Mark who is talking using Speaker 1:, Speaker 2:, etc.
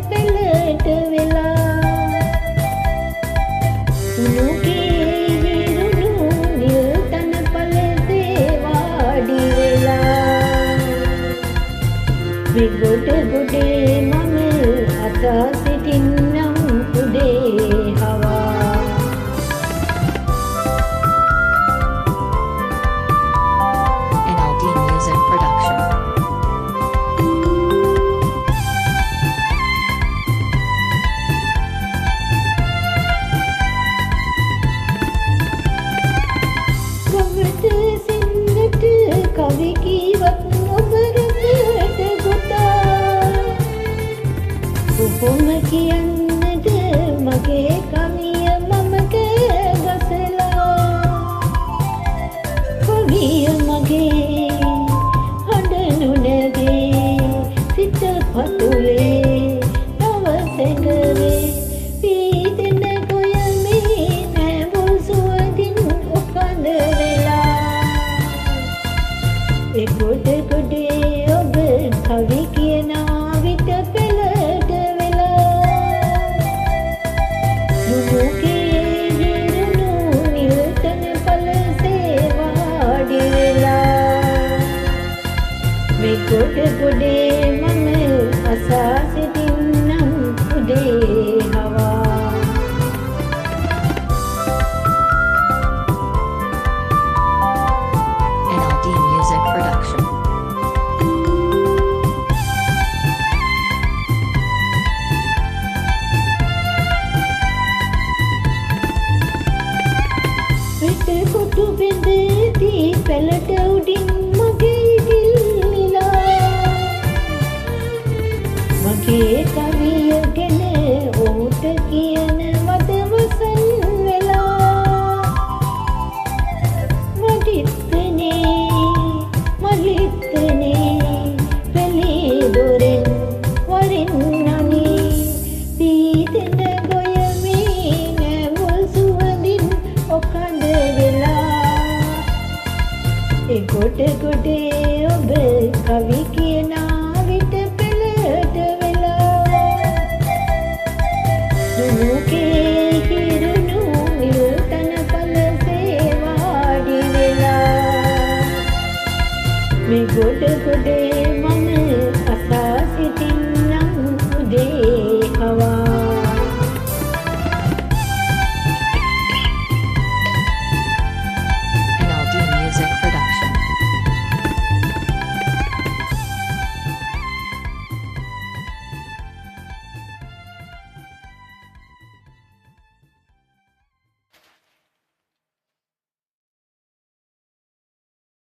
Speaker 1: පෙළට වෙලා උණුගේ හිරුණු නිල් තන පළසේ වාඩි වෙලා විගොඩ ගොඩේ මම අසා සිටින්නම් උදේ හවා
Speaker 2: NLD Music Production.
Speaker 1: ගොවට සින්නට කවි කීවත් ඔබ රසට ගොතා කොහොම කියන්නද මගේ කවිය මම කෑගසලා කවිය මගේ හඬ නොනැගේ සිත පතුලේ නවසැඟවේ පීදෙන ගොයමේ නැඹුල් සුවඳින් ඔකඳ වෙලා එගොඩ ගොඩේ ඔබ කවි කියනා විට පෙළට වෙලා නුනුගේ හිරුණු නිල් තන පළසේ වාඩි වෙලා මේ ගොඩ ගොඩේ මම අසා සිටින්නම් උදේ හවා
Speaker 2: NLD Music Production.
Speaker 1: පිට කොටු බෙදදී පෙළට උඩින් මගේ ගිල්ලිලා මගේ කවිය ගැන ඔහුට කියන වදවසන් වෙලා වඩිත්තනේ මලිත්තනේ පෙළේ දොරෙන් වරින් නනී පීදෙන ගොයමේ නැඹුල් සුවඳින් ඔකඳ වෙලා එගොඩ ගොඩේ ඔබ කවි කියනා විට පෙළට වෙලා නුනුගේ හිරුණු නිල් තන පළසේ වාඩි වෙලා මේ ගොඩ ගොඩේ මම අසා සිටින්